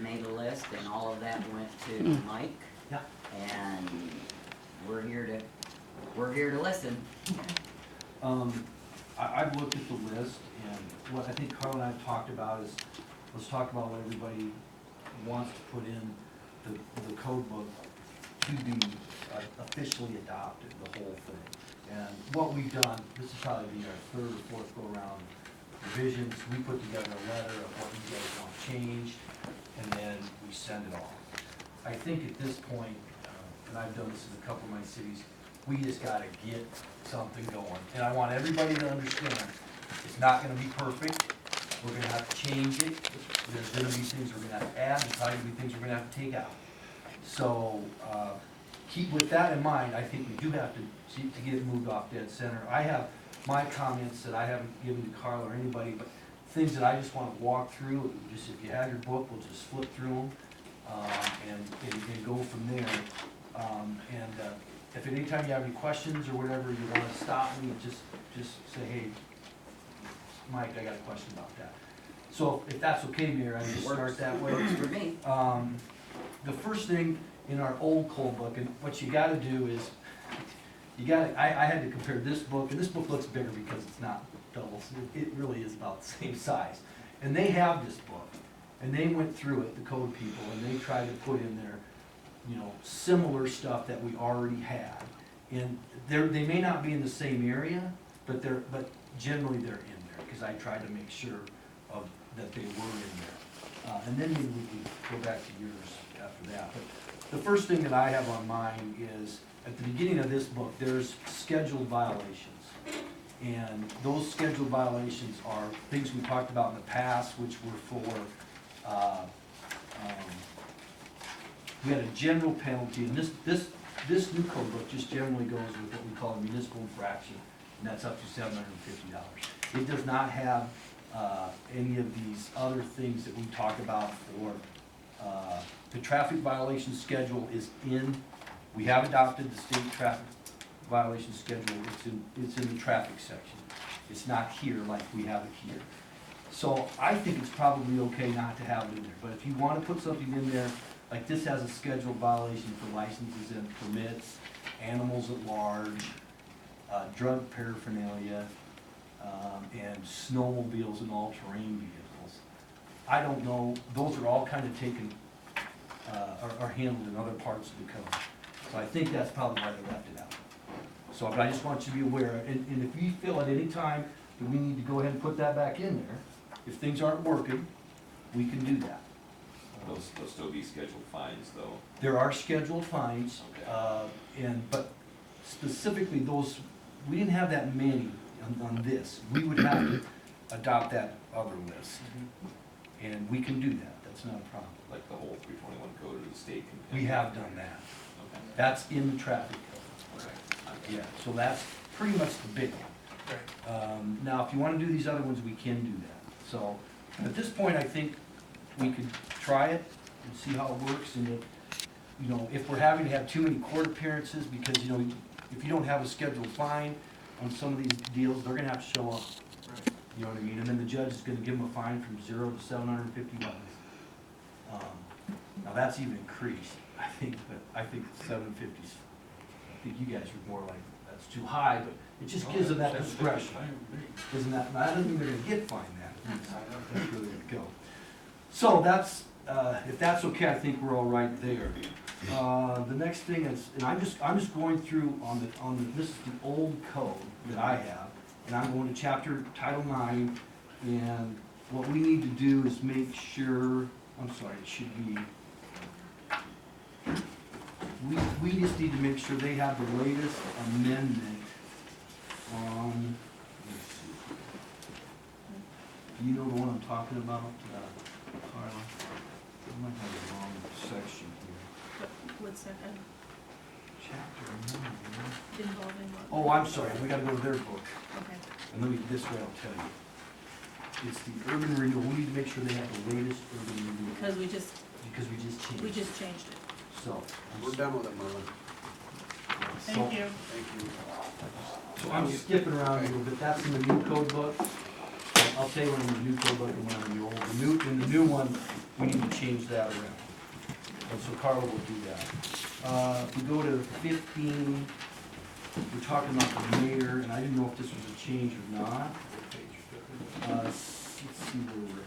made a list, and all of that went to Mike. Yeah. And we're here to listen. I've looked at the list, and what I think Carl and I have talked about is, let's talk about what everybody wants to put in the code book to be officially adopted, the whole thing. And what we've done, this is probably be our third or fourth go around revisions, we put together a letter of what you guys want changed, and then we send it off. I think at this point, and I've done this in a couple of my cities, we just gotta get something going. And I want everybody to understand, it's not gonna be perfect, we're gonna have to change it, there's gonna be things we're gonna have to add, there's probably gonna be things we're gonna have to take out. So, keep with that in mind, I think we do have to get it moved off dead center. I have my comments that I haven't given to Carl or anybody, but things that I just wanna walk through, just if you have your book, we'll just flip through them, and go from there. If at any time you have any questions or whatever, you wanna stop me, just say, hey, Mike, I got a question about that. So if that's okay, Mayor, I just start that way. Works for me. The first thing in our old code book, and what you gotta do is, I had to compare this book, and this book looks bigger because it's not double, so it really is about the same size. And they have this book, and they went through it, the code people, and they tried to put in there, similar stuff that we already had. And they may not be in the same area, but generally they're in there, because I tried to make sure that they were in there. And then maybe we can go back to yours after that. But the first thing that I have on mine is, at the beginning of this book, there's scheduled violations. And those scheduled violations are things we talked about in the past, which were for, we had a general penalty, and this new code book just generally goes with what we call a municipal infraction, and that's up to $750. It does not have any of these other things that we talk about for, the traffic violation schedule is in, we have adopted the state traffic violation schedule, it's in the traffic section. It's not here like we have it here. So I think it's probably okay not to have it in there, but if you wanna put something in there, like this has a scheduled violation for licenses and permits, animals at large, drug paraphernalia, and snowmobiles and all-terrain vehicles. I don't know, those are all kind of taken, are handled in other parts of the code. So I think that's probably why they left it out. So, but I just want you to be aware, and if you feel at any time that we need to go ahead and put that back in there, if things aren't working, we can do that. They'll still be scheduled fines, though. There are scheduled fines, Okay. but specifically those, we didn't have that many on this. We would have to adopt that other list, and we can do that, that's not a problem. Like the whole 321 code of the state. We have done that. Okay. That's in the traffic code. Okay. Yeah, so that's pretty much the big one. Now, if you wanna do these other ones, we can do that. So, at this point, I think we could try it and see how it works, and if we're having to have too many court appearances, because, if you don't have a scheduled fine on some of these deals, they're gonna have to show up. You know what I mean? And then the judge is gonna give them a fine from $0 to $750. Now, that's even increased, I think, but I think $750's, I think you guys are more like, that's too high, but it just gives them that discretion. Isn't that, I don't think they're gonna get fined that. That's where they're gonna go. So that's, if that's okay, I think we're all right there. The next thing is, and I'm just going through this is the old code that I have, and I'm going to chapter Title 9, and what we need to do is make sure, I'm sorry, it should be, we just need to make sure they have the latest amendment on, let's see. Do you know the one I'm talking about, Carla? I might have the wrong section here. What second? Chapter 9. Involving what? Oh, I'm sorry, we gotta go to their book, Okay. and let me, this way I'll tell you. It's the urban renewal, we need to make sure they have the latest urban renewal. Because we just changed it. changed it. So. We're done with it, Merlin. Thank you. Thank you. So I'm skipping around a little bit, that's in the new code book. I'll tell you when I'm in the new code book and when I'm in the old. In the new one, we need to change that around. And so Carl will do that. If we go to 15, we're talking about the mayor, and I didn't know if this was a change or not. Let's see where we're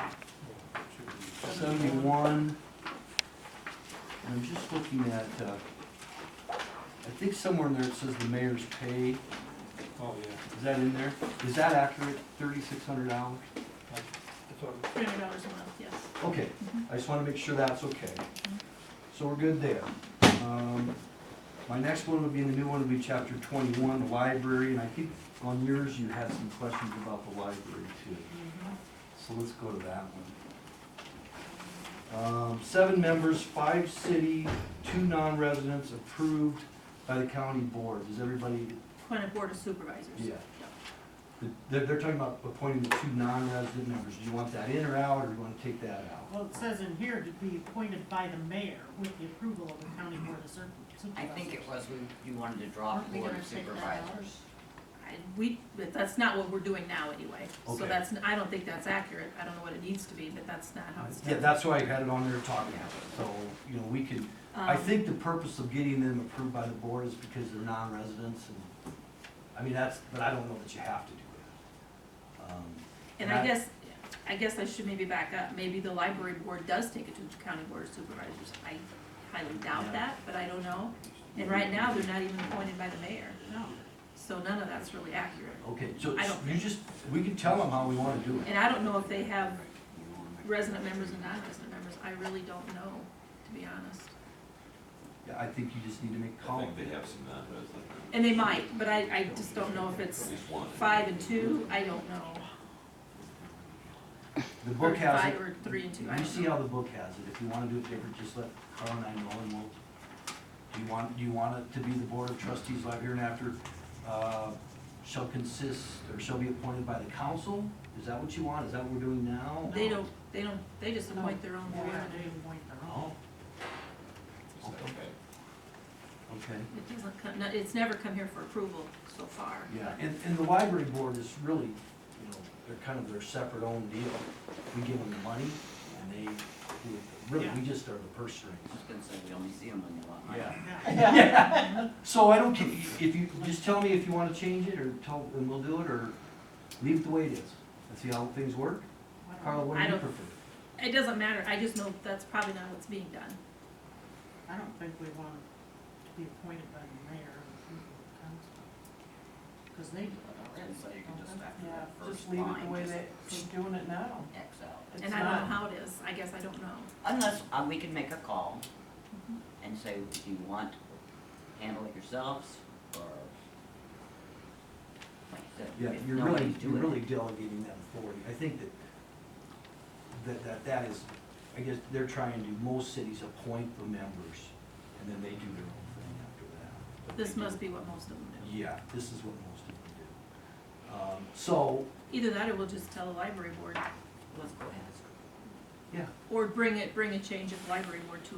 at here. 71, and I'm just looking at, I think somewhere in there it says the mayor's pay. Oh, yeah. Is that in there? Is that accurate, $3,600? That's what- $300 a month, yes. Okay, I just wanna make sure that's okay. So we're good there. My next one would be, the new one would be chapter 21, the library, and I think on yours you had some questions about the library too. So let's go to that one. 7 members, 5 city, 2 non-residents, approved by the county board. Does everybody, Appointed board of supervisors. yeah. They're talking about appointing the 2 non-resident members. Do you want that in or out, or do you wanna take that out? Well, it says in here to be appointed by the mayor with the approval of the county board of supervisors. I think it was, you wanted to drop Aren't we board gonna of take that out? supervisors. But that's not what we're doing now anyway. So Okay. that's, I don't think that's accurate. I don't know what it needs to be, but that's not how it's done. Yeah, that's why I had it on there talking about it. So, you know, we can, I think the purpose of getting them approved by the board is because they're non-residents and, I mean, but I don't know that you have to do that. And I guess I should maybe back up. Maybe the library board does take it to the county board of supervisors. I highly doubt Yeah. that, but I don't know. And right now, they're not even appointed by the mayor. No. So none of that's really accurate. Okay, so I don't- we can tell them how we wanna do it. And I don't know if they have resident members and non-resident members. I really don't know, to be honest. Yeah, I think you just need to make a I call. think they have some non-resident. And they might, but I just don't know if it's At least one. 5 and 2. I don't know. The book Or has 5 it. or 3 and 2. I You don't see know. how the book has it. If you wanna do it different, just let Carl and I know and we'll, do you want it to be the board of trustees live here and after, shall consist, or shall be appointed by the council? Is that what you want? Is that what we're doing now? They they just appoint their own board. Yeah, they appoint their own. Oh, Okay. okay. It doesn't come, it's never come here for approval so far. Yeah, and the library board is really, you know, they're kind of their separate own deal. We give them the money and they, really, we just are the purse strings. I was gonna say, we only see them when they want money. Yeah. Yeah. So I don't, if you, just tell me if you wanna change it, or and we'll do it, or leave it the way it is. Let's see how things work. Carla, what do I you don't- prefer? It doesn't matter. I just know that's probably not what's being done. I don't think we want to be appointed by the mayor or the people of the council. Cause they do it already. So you can just, don't after they? that Yeah, first just leave it line, the way just they're doing it now. X out. It's And I don't know not- how it is. I guess I don't know. Unless, we can make a call and say, do you want to handle it yourselves, or, like I said, Yeah, if you're nobody's doing it. really delegating that authority. I think that is, I guess they're trying to, most cities appoint the members, and then they do their own thing after that. But This they do- must be what most of them do. Yeah, this is what most of them do. So, Either that or we'll just tell the library board, Let's go ahead. yeah, or bring a change of the library board to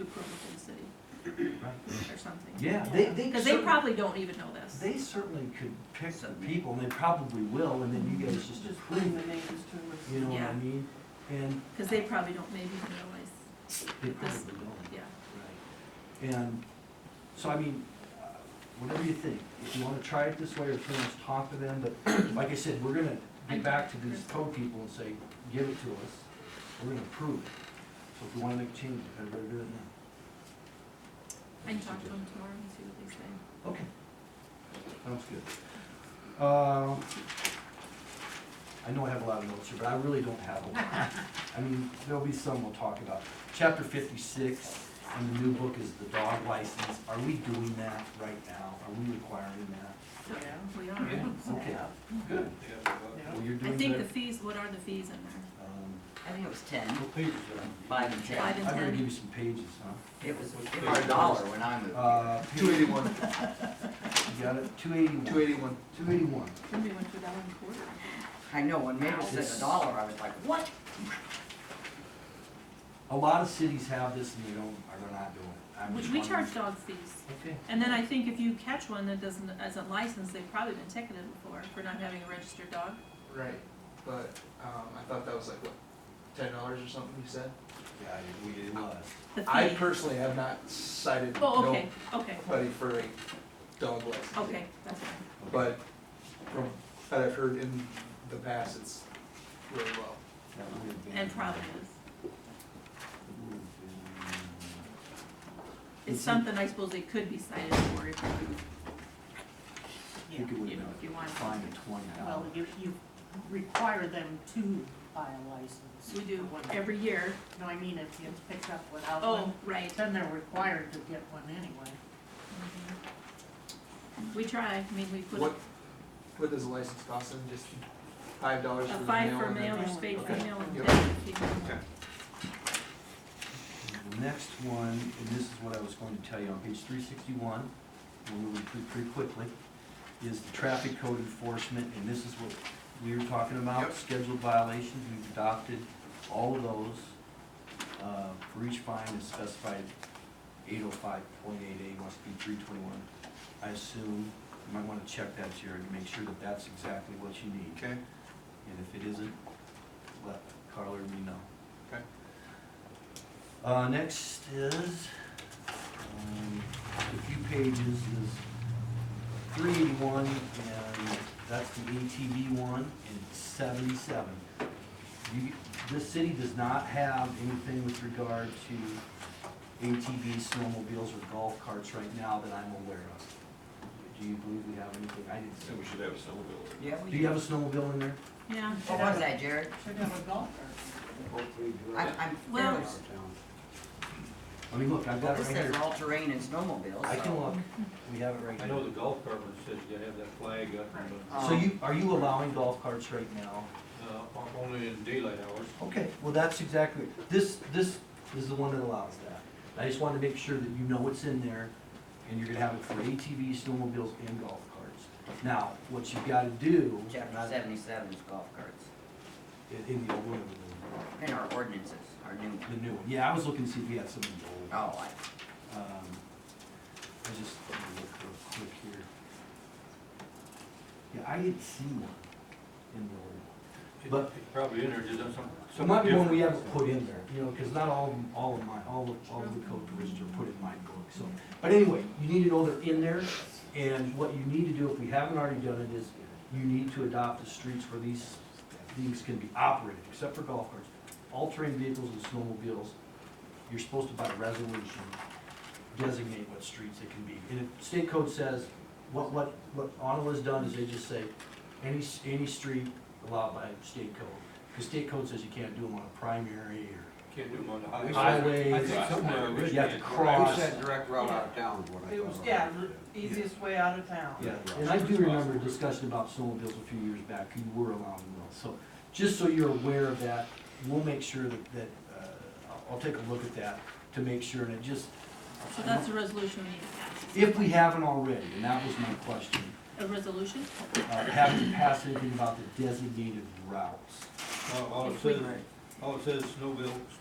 approval to the city right. or something. Yeah, Yeah. Because they probably don't even know this. They certainly could pick some people, and they probably will, and then you guys just Just approve bring it, the names to us. you know what I Yeah. mean? And Because they probably don't maybe even realize, they This- probably don't. yeah. Right. And, so I mean, whatever you think, if you wanna try it this way, or if you want to talk to them, but like I said, we're gonna get back to these code people and say, give it to us, we're gonna approve it. So if you wanna make changes, you better do it now. I can talk to them tomorrow and see what they say. Okay. Sounds good. I know I have a lot of notes here, but I really don't have a lot. I mean, there'll be some we'll talk about. Chapter 56, and the new book is the dog license. Are we doing that right now? Are we requiring that? Yeah. We are. Okay, Good. well, you're I doing think that. the fees, what are the fees in there? I think it was 10, What page is that? 5 and 10. 5 and I'm gonna 10. give you some pages, huh? It was $1 when I moved here. Two eighty-one. You got it? 281. 281. 281. Then we went to $1.25. I know, when Mabel said $1, I was like, what? A lot of cities have this and they don't, or they're not doing it. I'm just We wondering. charge dog fees. Okay. And then I think if you catch one that isn't licensed, they've probably been ticketed before for not having a registered dog. Right, but I thought that was like what, $10 or something, you said? Yeah, it was. The fee. I personally have not cited Oh, okay, okay, nobody for a dog license. okay, that's fine. But from what I've heard in the past, it's really low. That would have been- And probably is. it would have been- It's something I suppose they could be cited for if, I think it would you know, have if you want. fined at $20. Well, you require them to buy a license. We do when- every year. No, I mean, if it's picked up without Oh, one, right. then they're required to get one anyway. We try, I mean, we put What does a license cost them? Just $5 a for the 5 male for and then- male or spayed Okay. female and Yep. 10 for female. Okay. The next one, and this is what I was going to tell you on page 361, we're moving pretty quickly, is the traffic code enforcement, and this is what we were talking about, Yep. scheduled violations, we've adopted all of those. For each fine is specified 805.88 must be 321. I assume, you might want to check that, Jared, and make sure that that's exactly what you need. Okay, And if it isn't, let Carla or me know. okay. Next is, a few pages is 381, and that's the ATV one, and 77. This city does not have anything with regard to ATVs, snowmobiles, or golf carts right now that I'm aware of. Do you believe we have anything? I didn't see. So we should have a snowmobile. Yeah, Do you have a snowmobile in there? Yeah. What was that, Jared? Should have a golf cart. I'm Well- fairly, I mean, look, I've got it this right says here. all-terrain and snowmobiles, I can so- look. We have it right I here. know the golf cart one says you gotta have that flag up and, So are you allowing golf carts right now? only in daylight hours. Okay, well, that's exactly, this is the one that allows that. I just wanted to make sure that you know what's in there, and you're gonna have it for ATVs, snowmobiles, and golf carts. Now, what you've gotta do. Chapter 77 is golf carts, In the old one, in our ordinances, our new one. the new one, yeah, I was looking to see if we had some of the old. Oh, I just, let me look real quick here. Yeah, I didn't see one in the old. But- It's probably in there, just done some. So it might be one we haven't put in there, you know, because not all of the code provisions are put in my book, so. But anyway, you need to know they're in there, and what you need to do, if we haven't already done it, is you need to adopt the streets where these things can be operated, except for golf carts. All-terrain vehicles and snowmobiles, you're supposed to, by resolution, designate what streets it can be. And if state code says, what Onel has done is they just say, any street allowed by state code. Because state code says you can't do them on a primary Can't do them on the or highway. highways. I think somewhere originally. You have to cross. direct route out of town is what I thought. It was, yeah, the easiest way out of town. Yeah, and I do remember a discussion about snowmobiles a few years back, you were allowing those. So, just so you're aware of that, we'll make sure that I'll take a look at that to make sure, and it just. So that's a resolution we need to pass. If we haven't already, and that was my question, A resolution? have to pass anything about the designated routes. All it If we- says,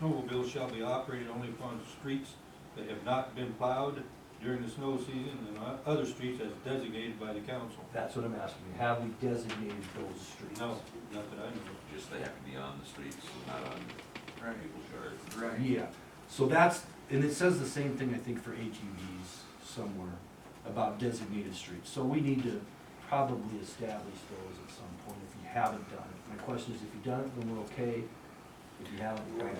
snowmobiles shall be operated only upon streets that have not been plowed during the snow season and other streets as designated by the council. That's what I'm asking you, have we designated those streets? No, not that I know. Just they have to be on the streets, not on people's yards. right. Yeah, so that's, and it says the same thing, I think, for ATVs somewhere, about designated streets. So we need to probably establish those at some point if you haven't done it. My question is, if you've done it, then we're okay. If you haven't, we're okay.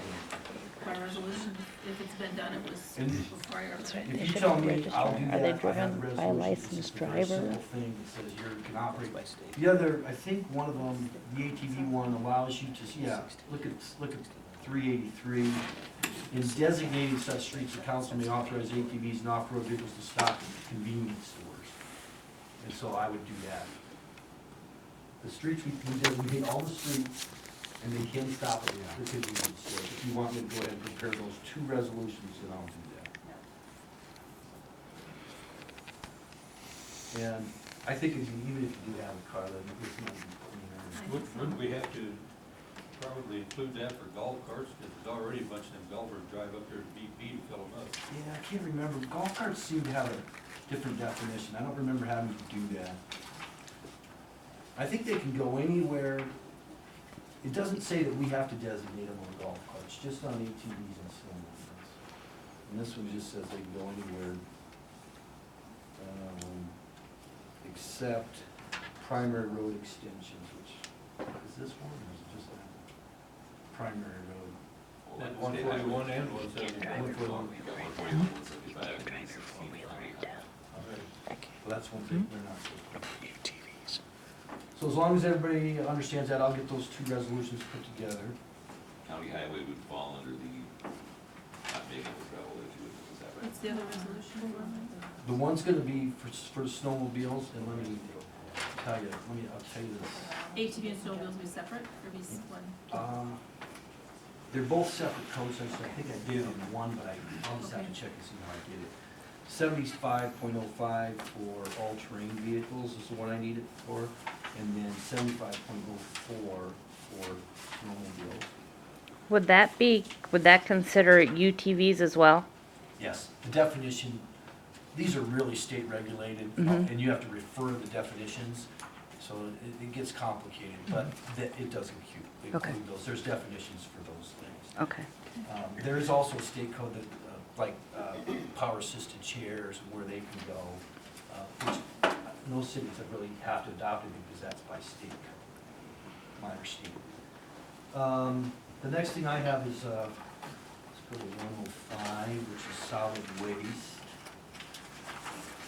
By resolution, if it's been done, it was And before I ever. That's right. if They you should tell have me, registered. I'll do Are that. they if I have the driven by a resolution. It's licensed just a very driver? simple thing that says you can operate. The other, I think one of them, the ATV one allows you to, yeah, look at 383. In designating such streets, the council may authorize ATVs and off-road vehicles to stop at convenience stores. And so I would do that. The streets, we designate all the streets, and they can stop at the convenience stores. If you want me to go ahead and prepare those two resolutions, then I'll do that. And I think even if you do have a car, then it's not, Wouldn't we have to probably include that for golf carts, because there's already a bunch of them golfers drive up there to BP to fill them up. yeah, I can't remember. Golf carts seem to have a different definition. I don't remember having to do that. I think they can go anywhere It doesn't say that we have to designate them on golf carts, just on ATVs and snowmobiles. And this one just says they can go anywhere, except primary road extensions, which, is this one, or is it just a primary road? Well, That like state highway. 141 and 171. 141. You got 141, 175, and 16. Well, that's one thing, they're not supposed to. So as long as everybody understands that, I'll get those two resolutions put together. County highway would fall under the not being able to travel if you, is that right? What's the other resolution? The one's gonna be for snowmobiles, and let me tell you, I'll tell you this. ATV and snowmobiles will be separate, or be one? They're both separate codes, I think I did on one, but I'll just have to check and see how I did it. 75.05 for all-terrain vehicles is the one I need it for, and then 75.04 for snowmobiles. Would that consider UTVs as well? Yes, the definition, these are really state regulated, Mhm. and you have to refer to the definitions, so it gets complicated, but it does include Okay. those, there's definitions for those things. Okay. There is also a state code that, power assisted chairs and where they can go, which no cities have really have to adopt it because that's by state code, my understanding. The next thing I have is, let's go to 105, which is solid waste.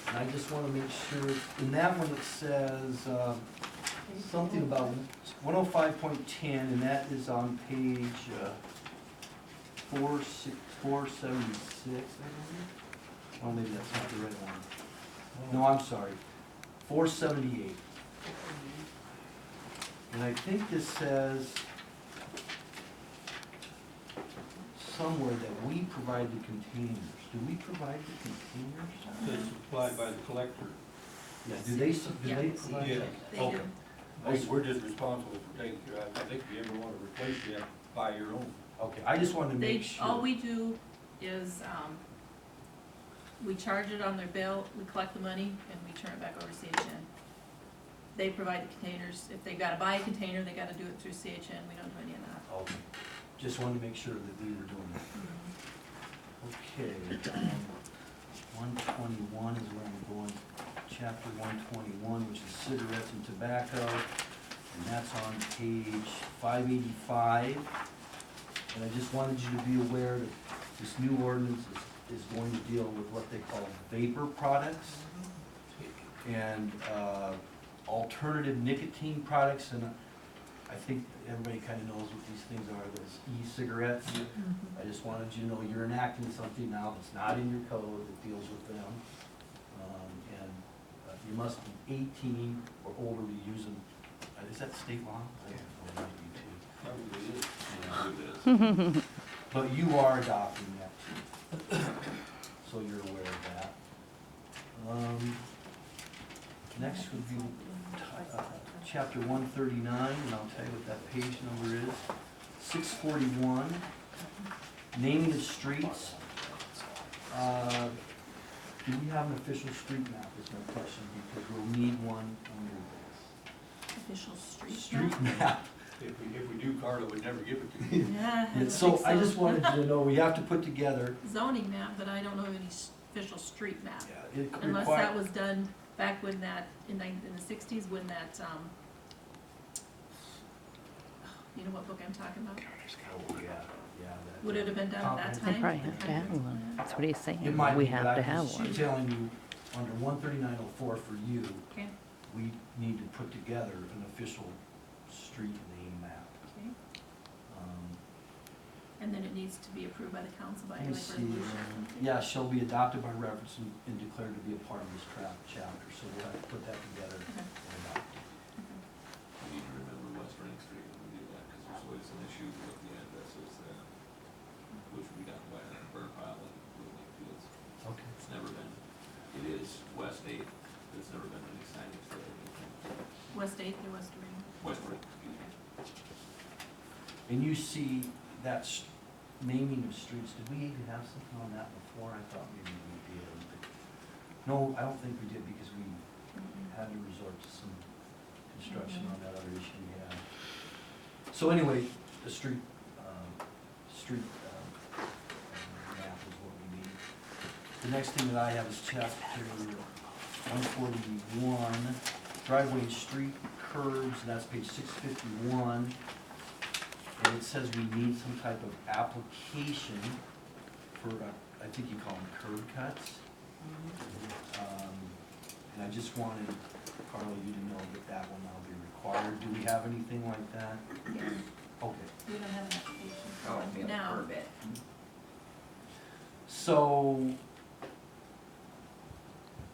And I just want to make sure, in that one it says, something about 105.10, and that is on page, 476, I believe. Oh, maybe that's not the right one. No, I'm sorry, 478. And I think this says somewhere that we provide the containers. Do we provide the containers? It's supplied by the collector. Yeah, do they provide Yeah. that? They Okay. do. We're just responsible for taking care of it. I think if you ever want to replace it, you have to buy your own. Okay, I just wanted to make sure. All we do is, we charge it on their bill, we collect the money, and we turn it back over to CHN. They provide the containers. If they gotta buy a container, they gotta do it through CHN. We don't do any of that. Okay, just wanted to make sure that we were doing that. Okay, 121 is where I'm going, chapter 121, which is cigarettes and tobacco, and that's on page 585. And I just wanted you to be aware that this new ordinance is going to deal with what they call vapor products and alternative nicotine products, and I think everybody kind of knows what these things are, those e-cigarettes. I just wanted you to know you're enacting something now that's not in your code that deals with them. And you must be 18 or older to use them. Is that state law? I don't know, it might be too. Probably is. Yeah, it is. But you are adopting that too, so you're aware of that. Next would be chapter 139, and I'll tell you what that page number is. 641, naming of streets. Do we have an official street map is my question, because we'll need one under Official street. this. Street map. If we do, Carla would never give it to you. Yeah. I And don't so think I just wanted you to know, we have to put together. Zoning map, but I don't know of any official street map. Yeah, it Unless require- that was done back when that, in the 60s, when that, you know what book I'm talking about? Oh, yeah, that- Would it have been done at that Comprehensive. They time? probably have to have one. That's what he's It saying. might We be, but have to I have was one. telling you, under 13904 for you, Okay, we need to put together an official street name map. okay. Um, And then it needs to be approved by the council by Let me like see, resolution. yeah, shall be adopted by reference and declared to be a part of this chapter, so we'll have to put that together Okay. and adopt it. We need to remember West Spring Street when we do that, because there's always an issue with the addresses there, which we got by a burn pile and Woodlake Fields. Okay. It's never been, it is West 8th, there's never been any signage for anything. West 8th or West Ring? West Spring, excuse me. And you see that naming of streets, did we even have something on that before? I thought maybe we did. But no, I don't think we did, because we had to resort to some construction on that other issue we had. So anyway, the street map is what we need. The next thing that I have is chapter 141, driveway and street curbs, and that's page 651. And it says we need some type of application for, I think you call them curb cuts. And I just wanted, Carla, you to know that that will now be required. Do we have anything like that? Yeah, Okay. we don't have an application Oh, for be it a now. permit. So,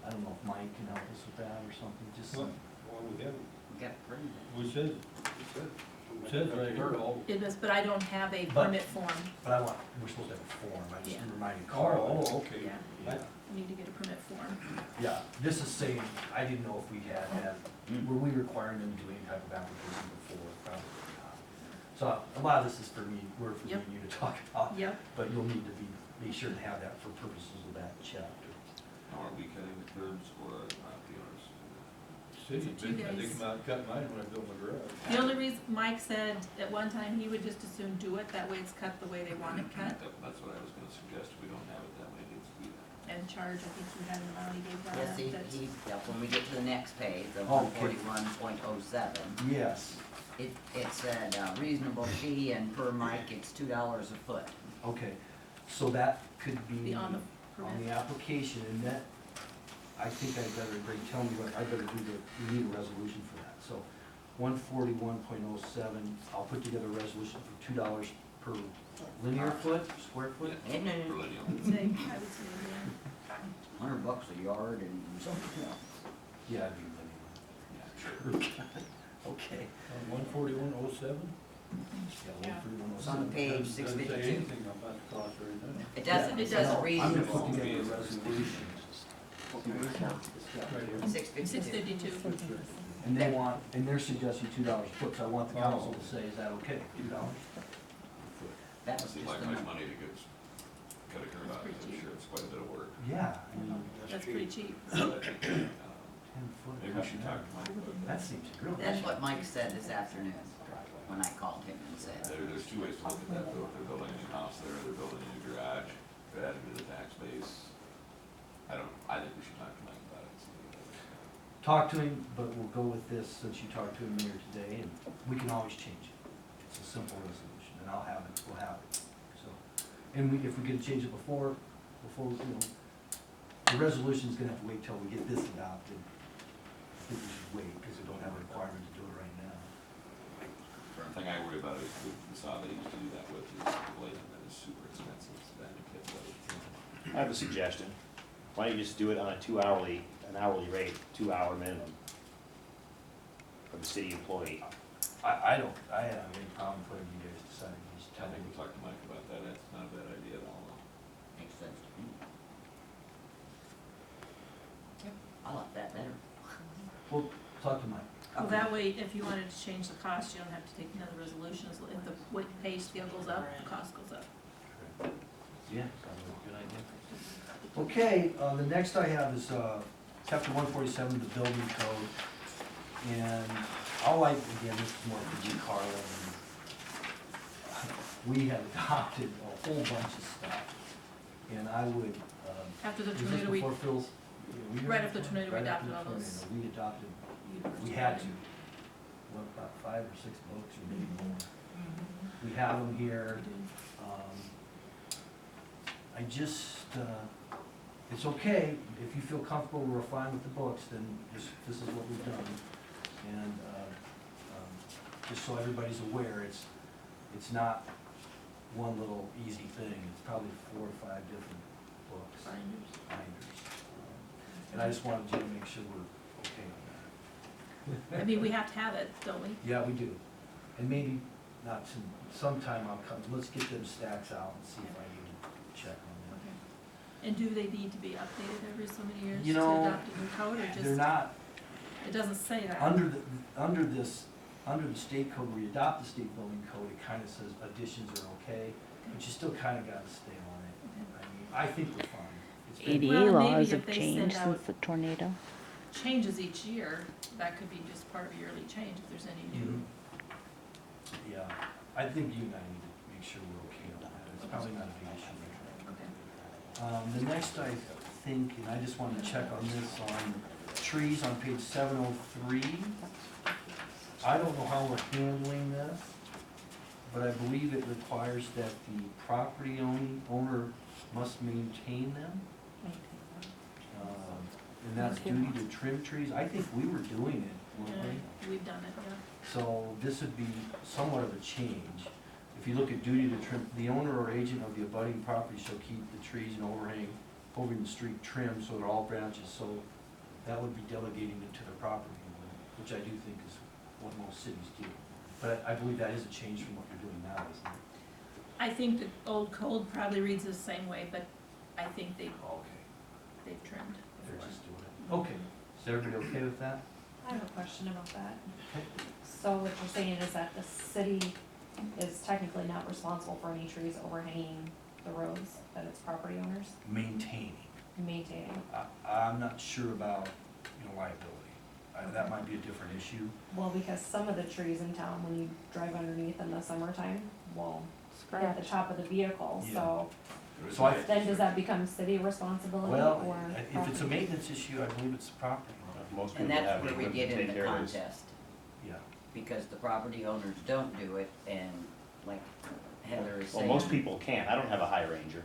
I don't know if Mike can help us with that or something, just Well, some, we have, We got a permit. we said, says right here. It is, but I don't have a But- permit form, but we're supposed to have a form, I just Yeah. reminded Carla. Oh, okay. yeah, Yeah, I need to get a permit form. yeah, this is saying, I didn't know if we had that, Mm. were we requiring them to do any type of application before? Probably not. So a lot of this is for me, for me Yep. and you to talk about, Yep, but you'll need to be sure to have that for purposes of that chapter. How are we cutting the curbs or not the owners? City's It's up to you been, they guys. come out and cut mine when I built my garage. the only reason, Mike said at one time he would just as soon do it, that way it's cut the way they want it cut, That's what I was gonna suggest, if we don't have it that way, it needs to be that. and charge, I think you had an amount he gave Yes, that. yeah, when we get to the next page, the Okay. 141.07, Yes, it said reasonable fee, and per Mike, it's $2 a foot. okay, so that could be Be on the on permit. the application, and that, I think I better, Greg, tell me what, I better we need a resolution for that, so 141.07, I'll put together a resolution for $2 per linear foot, square foot? Isn't it For lineal. I would say, yeah. $100 a yard and something else? Yeah, I'd be linear. Yeah, sure. Okay. 14107? Yeah, Yeah. 141.07. It's on page Doesn't say 652. anything about the cost right now. It doesn't, it says No, I'm gonna reasonable. put together a resolution. Right here. 652. 652. And they want, and they're suggesting $2 a foot, so I want the council to say, is that okay, $2 a foot? That was Seems just like the much number. money to get, cut a curb out, That's pretty I'm cheap. sure it's quite a bit of work. Yeah, I mean, That's pretty cheap. But, 10 foot. maybe we should talk to Mike about that. That seems real. That's what Mike said this afternoon, when I called him and said, There's two ways to look at that, though, if they're building a new house there, they're building a new garage, they're adding to the tax base. I think we should talk to Mike about it. Talk to him, but we'll go with this since you talked to him here today, and we can always change it. It's a simple resolution, and we'll have it, so. And if we can change it before, the resolution's gonna have to wait till we get this adopted. I think we should wait, because we don't have a requirement to do it right now. The thing I worry about is the saw they used to do that with is the blade, and that is super expensive, so that kit blade. I have a suggestion. Why don't you just do it on an hourly rate, 2-hour minimum for the city employee? I don't have any problem putting you guys deciding, just I tell think me. we talked to Mike about that, that's not a bad idea at all. makes sense to me. I like that better. We'll talk to Mike. Well, that way, if you wanted to change the cost, you don't have to take another resolution, so if the pay scale goes up, the cost goes up. Yeah, sounds like a good idea. Okay, the next I have is, chapter 147, the building code. And I'll like, again, this is more for you, Carla, and we have adopted a whole bunch of stuff. And I would, After the was this tornado, before Phil's? Yeah, we- Right after the tornado, we right after adopted the all those. tornado, We adopted, we we had to, what, about 5 or 6 books or maybe more. We have them here. I just, it's okay, if you feel comfortable, we're fine with the books, then this is what we've done. And, just so everybody's aware, it's not one little easy thing, it's probably 4 or 5 different books. Binders. And I just wanted you to make sure we're okay on that. I mean, we have to have it, don't we? Yeah, we do. And maybe not sometime I'll come, let's get them stacks out and see if I need to check on them. Okay. And do they need to be updated every so many years You to know, adopt a new code, or They're just, not, it doesn't say that? under the state code, where you adopt the state building code, it kind of says additions are okay, but you still kind of got to stay on it. I mean, I think we're fine. It's been- ADA Well, maybe laws if have they send changed out- since the tornado. Changes each year, that could be just part of a yearly change, if there's any new. Mhm. Yeah, I think you and I need to make sure we're okay on that, it's probably not a big issue. Okay. The next, I think, and I just wanted to check on this, on trees on page 703. I don't know how we're handling this, but I believe it requires that the property owner must maintain them. And that's duty to trim trees. I think we were doing it, weren't we? Yeah, we've done it, yeah. So this would be somewhat of a change. If you look at duty to trim, the owner or agent of the abutting property shall keep the trees and over the street trimmed so that all branches, so that would be delegating it to the property owner, which I do think is what most cities do. But I believe that is a change from what you're doing now, isn't it? I think the old code probably reads the same way, but I think they've Okay, trimmed. they're just doing it. Okay, is everybody okay with that? I have a question about that. Okay. So what you're saying is that the city is technically not responsible for any trees overhanging the roads, that it's property owners Maintaining. maintaining? I'm not sure about, liability. That might be a different issue. Well, because some of the trees in town, when you drive underneath in the summertime, will hit the top of the vehicle, so So I, then does that become city responsibility well, or? if it's a maintenance issue, I believe it's the property owner. Most people And that's have where we equipment get to in take the care of this. contest, Yeah. because the property owners don't do it, and like Heather is Well, saying. most people can't, I don't have a high ranger.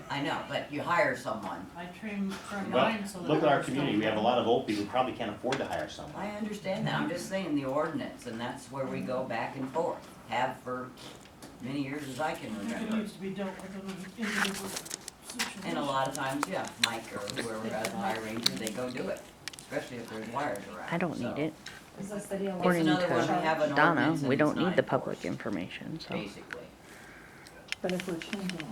I know, but you hire someone. I trim Well, mine so that. look at our others community, don't. we have a lot of old people who probably can't afford to hire someone. I understand that, I'm just saying the ordinance, and that's where we go back and forth, have for many years as I can It remember. needs to be dealt with in an individual situation. And a lot of times, yeah, Mike or whoever has a high ranger, they go do it, especially if there's wires around. I don't need so, it. Is the city allowed? According another to one, we have an Donna, ordinance and we it's don't not need the public enforced. information, so. Basically. But if we're changing it,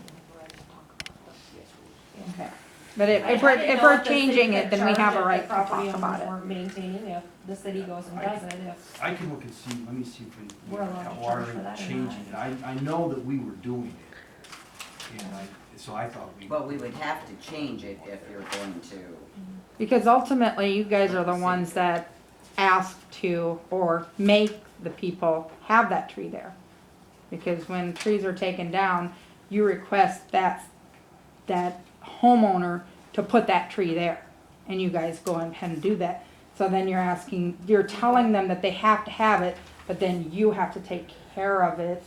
Yes. okay. But if I we're, didn't if know we're the city changing could it, then we charge have a if the right to property talk owners about it. weren't maintaining, if the city goes and does it, if, I can look and see, let me see if we We're allowed to how charge are for that or changing it. I know that we were doing it. And so I thought we. But we would have to change it if you're going to, Because ultimately, you guys are the ones that ask to or make the people have that tree there. Because when trees are taken down, you request that homeowner to put that tree there. And you guys go ahead and do that. So then you're telling them that they have to have it, but then you have to take care of it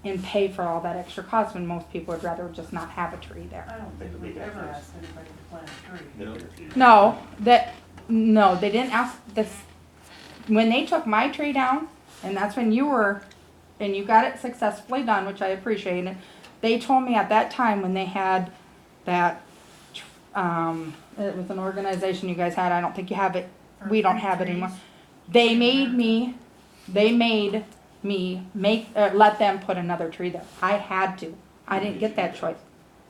and pay for all that extra cost when most people would rather just not have a tree there. I don't think we've ever asked anybody to plant a tree. No, they didn't ask this, when they took my tree down, and that's when you got it successfully done, which I appreciated. They told me at that time when they had that, it was an organization you guys had, I don't think you have it, we don't have it anymore. They made me let them put another tree there. I had to. I didn't get that choice.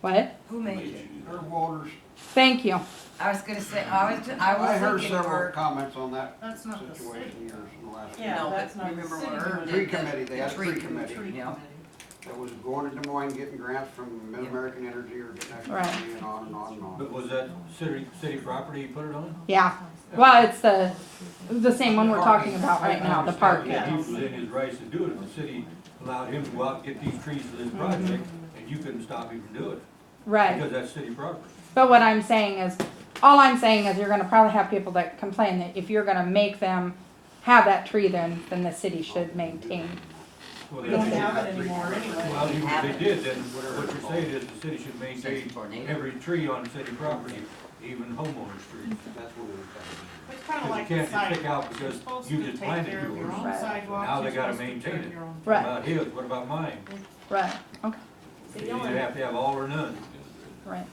What? who made you? Herb Waters. Thank you. I was gonna say, I was I heard thinking several we're, comments on that That's not the situation city. years in the last. Yeah, no, that's but not the remember city. when Herb one. did Tree the- committee, they the had a tree Tree committee. you know? committee. That was going to Des Moines, getting grants from Mid-American Energy or getting extra Right. money and on and on and on. But was that city property you put it on? Yeah. Well, it's the same one we're talking about right now, the park. Yeah, he was within his rights to do it, the city allowed him to go out and get these trees for this project, and you couldn't stop him from doing it, Right. because that's city property. But what I'm saying is, all I'm saying is you're gonna probably have people that complain that if you're gonna make them have that tree, then the city should maintain. Well, We don't they- have it anymore anyway. Well, even if they did, then what you're saying is the city should maintain Tornado. every tree on city property, even homeowners' trees. That's what it was. It's kinda Because like you the can't just pick sidewalk. out You're because supposed you to just take planted care of your yours. own Right. sidewalks. Now they You're gotta supposed to maintain take it. your own- What Right, about his, what about mine? right, okay, See, You either have to have all or none. right.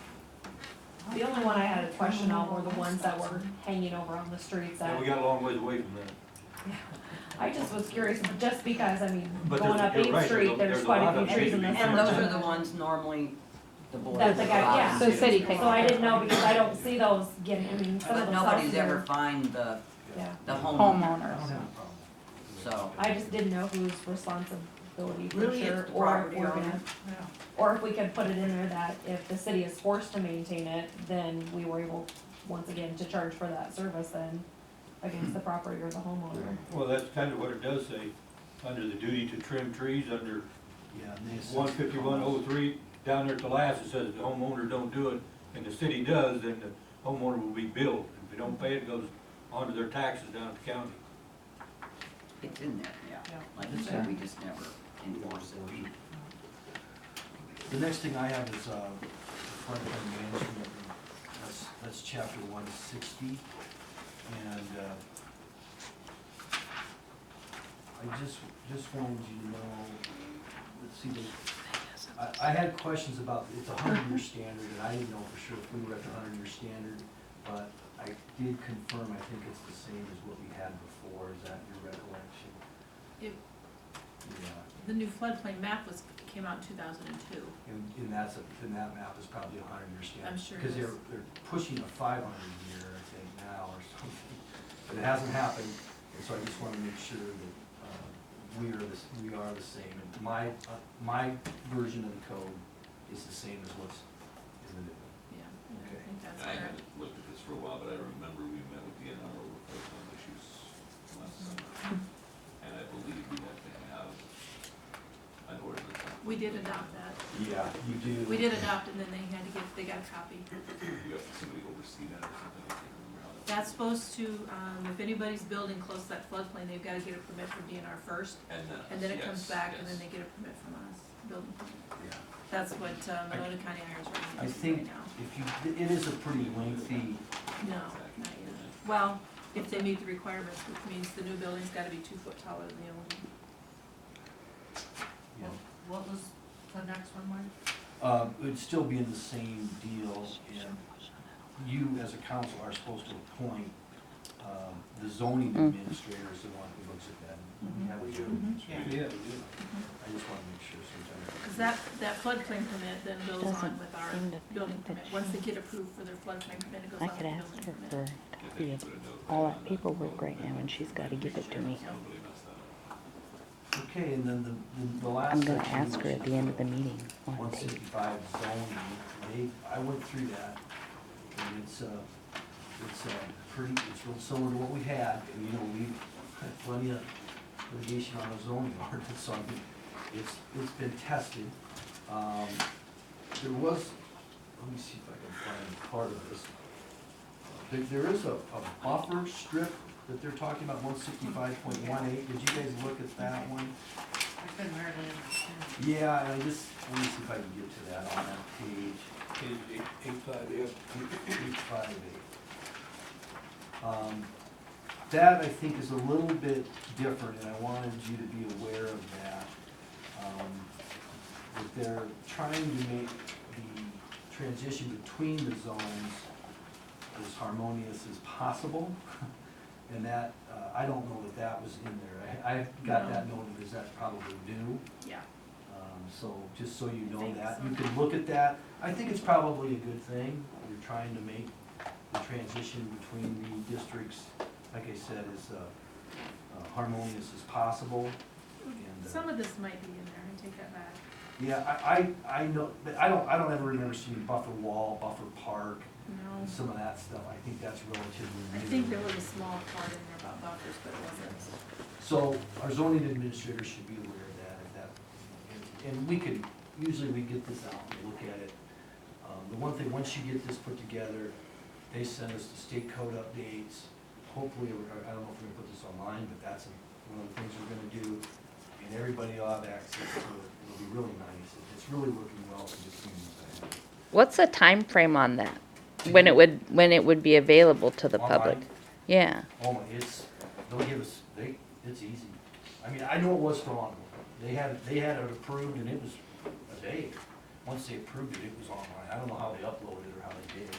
the only one I had a question on were the ones that were hanging over on the streets And that, we got a long ways away from that. I just was curious, just because, I mean, But going up you're 8th right, Street, there's there's a quite lot a of few trees in the trees. And those are the summertime. ones normally the boys. That the guy, yeah. The city takes. So I didn't know, because I don't see those getting, I mean, some of But those nobody's houses ever are, fined the yeah. homeowner, I don't Homeowners. have a problem. so. I just didn't know whose responsibility for Really, sure, it's the or if property we're owner. gonna, Yeah. or if we could put it in there that if the city is forced to maintain it, then we were able, once again, to charge for that service then against the property or the homeowner. Well, that's kind of what it does say. under the duty to trim trees, under Yeah, and they. 15103, down there at the last, it says the homeowner don't do it, and the city does, then the homeowner will be billed. If they don't pay it, it goes onto their taxes down at the county. It's in there, yeah. Yeah. Like I said, we just never enforce it. The next thing I have is, floodplain management, that's chapter 160, and, I just wanted you to know, let's see, I had questions about, it's a 100-year standard, and I didn't know for sure if we were at the 100-year standard, but I did confirm, I think it's the same as what we had before, is that your recollection? It- Yeah. The new floodplain map came out in 2002. And that map is probably a 100-year standard. I'm sure it Because is. they're pushing a 500-year, I think, now or something, but it hasn't happened, and so I just want to make sure that, we are the same, and my version of the code is the same as what's in the new. Yeah, Okay. I think that's I correct. haven't looked at this for a while, but I remember we met with DNR over some issues last summer. And I believe we have to have an ordinance. We did adopt that. Yeah, you do. We did adopt it, and then they got a copy. You have somebody oversee that or something, I can't remember how that. That's supposed to, if anybody's building close to that floodplain, they've gotta get a permit from DNR first, and then it comes back, and then they get a permit from us, building permit. Yeah. That's what, Monona County hires I right think now. if you, it is a pretty lengthy, No, not yet. Well, if they meet the requirements, which means the new building's gotta be 2 foot taller than the old one. you know, What was the next one, Mike? it'd still be in the same deal, and you as a council are supposed to appoint, the zoning administrator is the one who looks at that. Mhm. That was you. Yeah, we do. I just wanna make sure sometimes. Cause that floodplain permit then goes on Doesn't with our seem to building think permit. that Once they she- get approved for their floodplain permit, it goes I on with could the ask building her permit. for a copy of all that paperwork right now, and she's gotta give it to me. Nobody messed that up. Okay, and then the last I'm gonna section ask her at the end of the meeting one One day. 65 zoning, I went through that, and it's pretty, it's real similar to what we had, and you know, we've had plenty of litigation on the zoning ordinance, so I mean, it's been tested. There was, let me see if I can find part of this. There is a buffer strip that they're talking about, 165.18, did you guys look at that one? I couldn't hardly understand. Yeah, and let me see if I can get to that on that page. Page 858. 858. That I think is a little bit different, and I wanted you to be aware of that. That they're trying to make the transition between the zones as harmonious as possible. And that, I don't know that that was in there. I got that noted as that's probably new. Yeah. So just so you know Think that, so. you can look at that. I think it's probably a good thing. You're trying to make the transition between the districts, like I said, as harmonious as possible. And, Some of this might be in there, I take that back. yeah, I know, but I don't ever remember seeing buffer wall, buffer park, No. and some of that stuff. I think that's relatively new. I think there was a small part in there about buffers, but it wasn't. So our zoning administrator should be aware of that, if that, and we could, usually we get this out and look at it. The one thing, once you get this put together, they send us the state code updates. Hopefully, I don't know if we're gonna put this online, but that's one of the things we're gonna do. And everybody will have access to it. It'll be really nice. It's really working well for the community. What's the time frame on that? When it would be available to the public? Online? Yeah. Oh my, they'll give us, it's easy. I mean, I know it was for long. They had it approved and it was a day. Once they approved it, it was online. I don't know how they uploaded it or how they did it.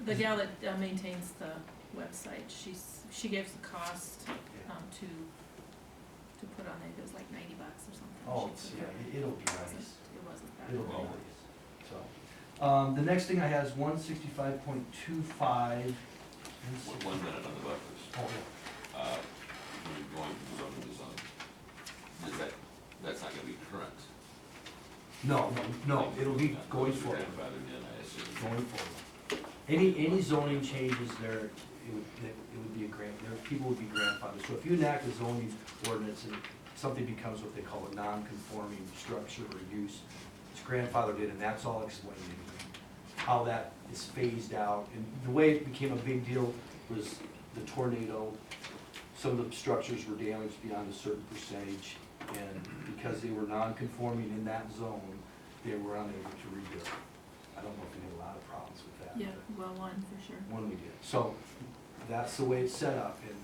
The gal that maintains the website, she gives the cost, to put on it, it was like $90 or something. Oh, She yeah, put it'll be It nice. wasn't that. It'll be bad. nice. So, the next thing I have is 165.25. One minute on the buffers. Oh, yeah. When you're going from zone to zone, that's not gonna be current. No, it'll be going forward. Grandfathered in, I assume. Going forward. Any zoning changes there, it would be a people would be grandfathered. So if you enact a zoning ordinance something becomes what they call a non-conforming structure or use, it's grandfathered in, and that's all explained in here. How that is phased out, and the way it became a big deal was the tornado. Some of the structures were damaged beyond a certain percentage, and because they were non-conforming in that zone, they were unable to rebuild. I don't know if we had a lot of problems with that. Yeah, but well, one for sure. One we did. So that's the way it's set up, and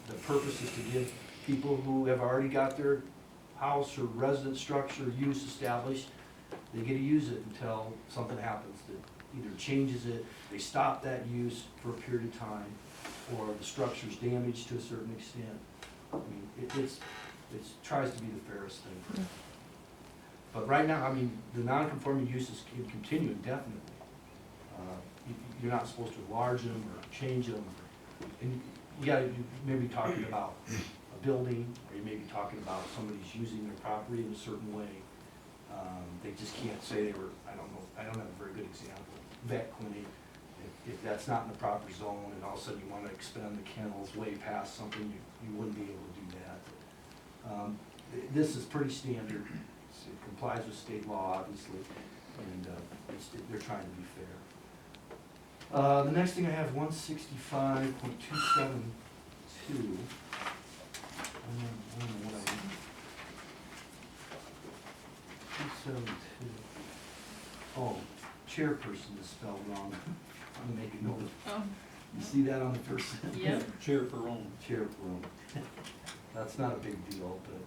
the purpose is to give people who have already got their house or residence structure use established, they get to use it until something happens that either changes it, they stop that use for a period of time, or the structure's damaged to a certain extent. I mean, it's tries to be the fairest thing for them. But right now, I mean, the non-conforming uses can continue indefinitely. You're not supposed to enlarge them or change them. And you may be talking about a building, or you may be talking about somebody's using their property in a certain way. They just can't say they were, I don't know, I don't have a very good example. Vet clinic, if that's not in the proper zone, and all of a sudden you want to expand the kennels way past something, you wouldn't be able to do that. This is pretty standard. It complies with state law, obviously, and they're trying to be fair. The next thing I have, 165.272. I don't know what I mean. 272. Oh, chairperson is spelled wrong. I'm gonna make a note. Oh, You see that on the first sentence? Yep. Chair for Rome. Chair for Rome. That's not a big deal, but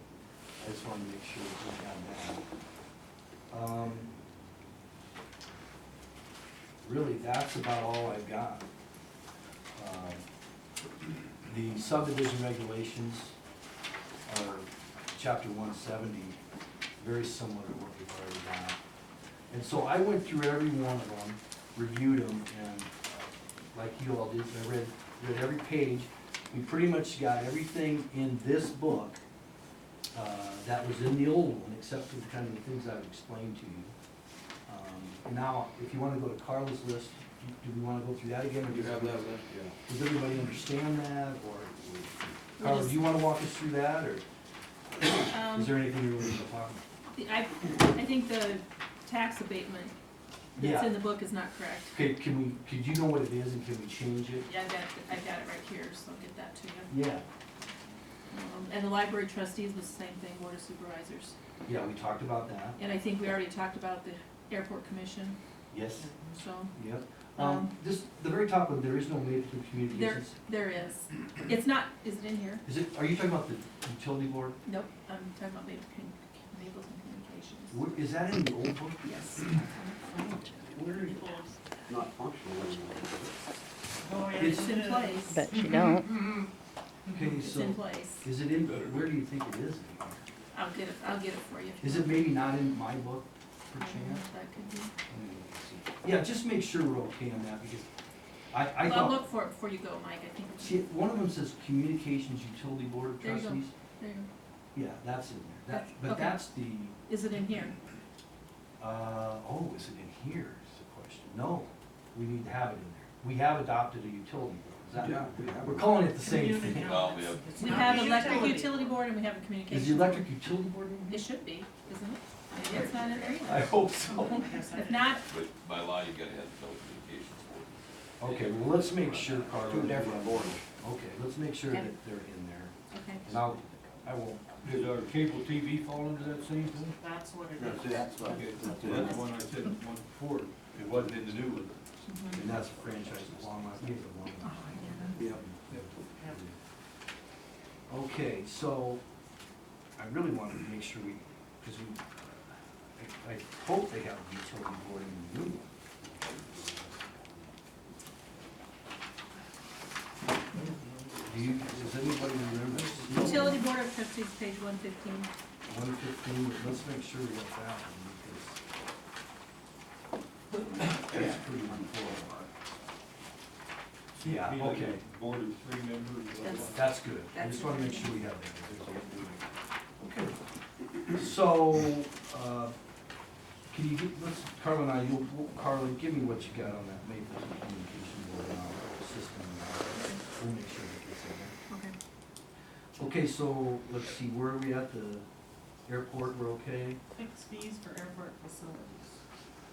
I just wanted to make sure we have that. Really, that's about all I've got. The subdivision regulations are chapter 170, very similar to what we've already got. And so I went through every one of them, reviewed them, and like you all did, I read every page. We pretty much got everything in this book that was in the old one, except for the kind of the things I've explained to you. Now, if you want to go to Carla's list, do we want to go through that again? Or You have that list, yeah. does everybody understand that, or, We Carla, just- do you want to walk us through that, or is there anything you really want to talk about? I think the tax abatement that's Yeah. in the book is not correct. Okay, could you know what it is, and can we change it? Yeah, I've got it right here, so I'll get that to you. Yeah, And the library trustees was the same thing, board of supervisors. yeah, we talked about that, And I think we already talked about the airport commission, yes, so yep. Um, This, the very top one, there is no made for communications. there is. It's not, is it in here? Is it, are you talking about the utility board? Nope, I'm talking about Mapleton Communications. Is that in the old book? Yes. Where is it? Not functional anymore. Oh, yeah. It's- It's in place. Bet you don't. Okay, It's so, in place. is it in, where do you think it is? I'll get it for you. Is it maybe not in my book, I per don't know chance? if that could be. Let me look and see. Yeah, just make sure we're okay on that, because I Well, thought, look for it before you go, Mike, I think. see, one of them says Communications Utility Board of There you go. Trustees. There you go. Yeah, that's in there. That's- But okay. that's the, Is it in here? oh, is it in here, is the question? No, we need to have it in there. We have adopted a utility board, is that? Yeah, we have. We're calling it the same Community thing. Well, we have- It's We not have the electric utility board and we have a communications. Is the board. electric utility board in It here? should be, isn't it? Maybe it's not in there I either. hope so. Yes, I If do. not, But by law, you gotta have telecommunications board. Okay, well, let's make sure, Carla. Two different boards. Okay, let's make sure Okay. that they're in there. okay. And I won't. Does our cable TV fall into that same thing? That's what it That's is. it. That's what- Okay, that's so it. that's the one I said one before, it wasn't in the new one. Mhm. And that's a franchise, a long line, we have a long line. Yep. Okay, so I really wanted to make sure we, because I hope they have a utility board in the new one. Do you, does anybody remember? Utility board of trustees, page 115. 115, let's make sure we got that one, because that's pretty important. Yeah, Be like okay. a board of 3 members. blah, blah. That's good. I That's just want to make good. sure we have that. Okay. So, can you give, let's, Carla and I, Carla, give me what you got on that Maple Communication Board system. We'll make sure that gets in there. Okay. Okay, so, let's see, where are we at, the airport, we're okay? Fixed fees for airport facilities.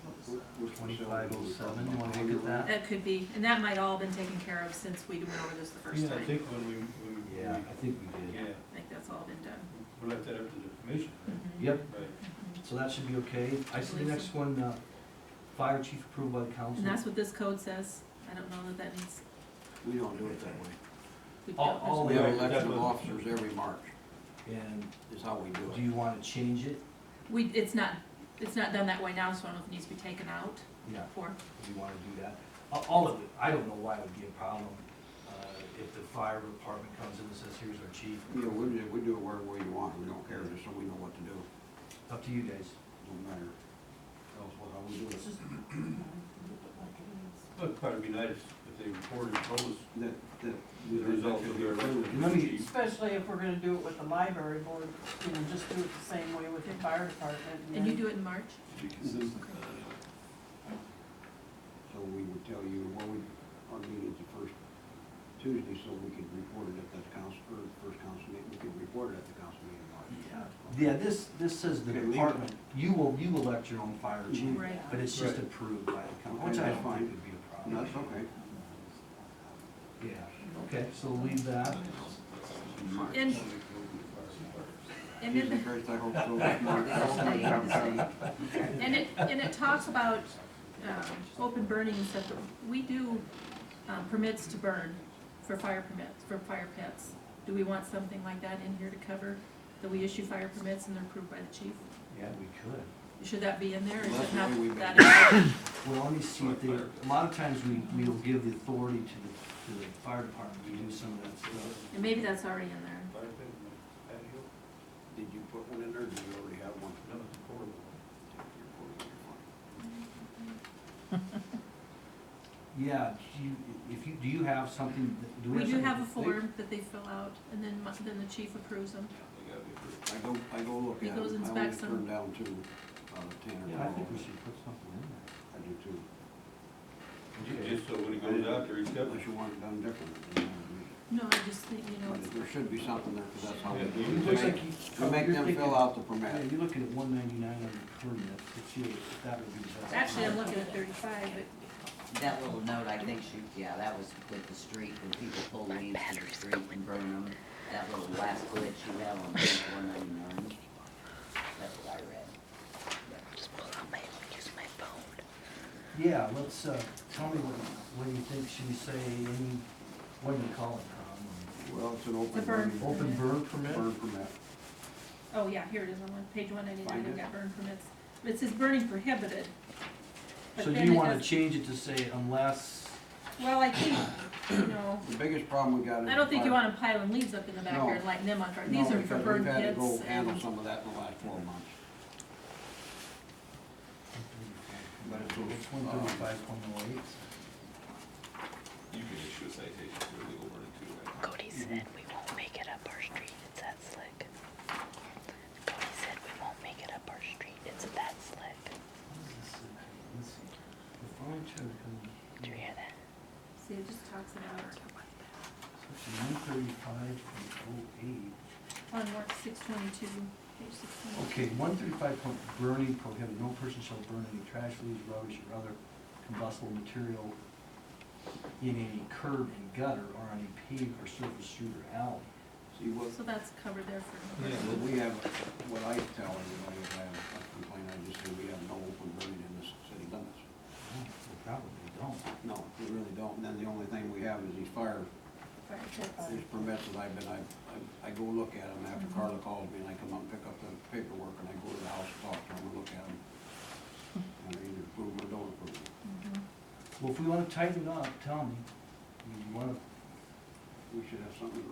What was that? Which 2507, you wanna look at that? That could be, and that might all been taken care of since we went over this the first Yeah, I time. think when we, Yeah, I think we did. yeah, I think that's all been done. we left that up to the commission, Mhm. Yep, right? so that should be okay. I see the next one, fire chief approved by the council. And that's what this code says. I don't know that that needs, We don't do it that way. we've All- got all We this. have Right, election of definitely. officers every March, And is how we do do it. you wanna change it? It's not done that way now, so I don't know if it needs to be taken out Yeah. or, Do you wanna do that? All of it, I don't know why it would be a problem, if the fire department comes in and says, here's our chief. You know, we do it wherever you want, we don't care, just so we know what to do, Up to you guys. don't matter. Tell us how we do it. It's just, keep it like it is. Well, it'd probably be nice if they reported those, That the results of their election. Let me- Especially if we're gonna do it with the library board, you know, just do it the same way with the fire department. and you do it in March? Be consistent, So we would tell you, our meeting's the first Tuesday, so we could report it at the council, or the first council meeting, we could report it at the council meeting in March. Yeah, this says the Okay, leave it. department, you elect your own fire chief, Right. but it's just Right. approved by the council, Okay, which I that's don't fine. think would be a No, problem. that's okay. Yeah, okay, so leave that. And, and Jesus then, Christ, I hope so. March, I hope and it talks about, open burning and stuff, but we do, permits to burn for fire permits, for fire pits. Do we want something like that in here to cover, that we issue fire permits and they're approved by the chief? Yeah, we could. Should that be in there, or Well, is that's it not the way we've that been- important? Well, let me see if they, a lot of times we'll give the authority to the fire department to do some of that stuff. And maybe that's already in there. Did you put one in there, or do you already have one? No, it's portable. Yeah, do you have something, do we We have do something? have a form that they fill out, and then the chief approves them. they gotta be approved. I go look He at goes it, I inspects always turn them. down two, Tanner. Yeah, I think we should put something in there. I do too. Just so when he goes out there, he's got Unless you want it done different. it doesn't matter to me. No, I just think, you know, But there should be something there, because that's how we Yeah, do It it. looks To like make- you. To make you're them thinking- fill out the Yeah, permit. you're looking at 199 on the permit, if that would be the best. actually, I'm looking at 35, but That little note, I think yeah, that was with the street, when people pull leaves to the street and burn them. That little last glitch you have on page 199. That's what I read. Just pull out use my phone. Yeah, let's, tell me what you think, should we say any, what do you call it, Tom? Well, it's an open The burn. burn, Open burn permit? burn permit. oh yeah, here it is on page 199, Find I've it. got burn permits. It says burning prohibited. But So do then you it wanna does- change it to say unless, Well, I think, you know, The biggest problem we got is. I don't think you fire. want them piling leaves up in the backyard and lighting them on fire. No, These are for because burn we've had to go pits handle and, some of that in the last 12 months. But it's those, it's 135.08? You can issue a citation for illegal burning too, right? Cody said we won't make it up our street, it's that slick. Cody said we won't make it up our street, it's that slick. Let's see. The following charge comes- Did you hear that? see, it just talks about, Section 135.08. on work 622, page 622. Okay, 135 point burning prohibited, no person shall burn any trash, leaves, rubbish, or other combustible material in any curb and gutter or on a paved or surface street or alley. see what, So that's covered there for. Yeah. what we have, what I tell everybody if I have a complaint, I just say we have no open burning in the city limits. Oh, we probably don't. No, we really don't, and then the only thing we have is these fire, Fire pits. these permits that I go look at them after Carla calls me and I come up and pick up the paperwork and I go to the house and talk to them and look at them. And I either approve them or don't approve them. Mhm. Well, if we wanna tighten it up, tell me. You wanna, We should have something in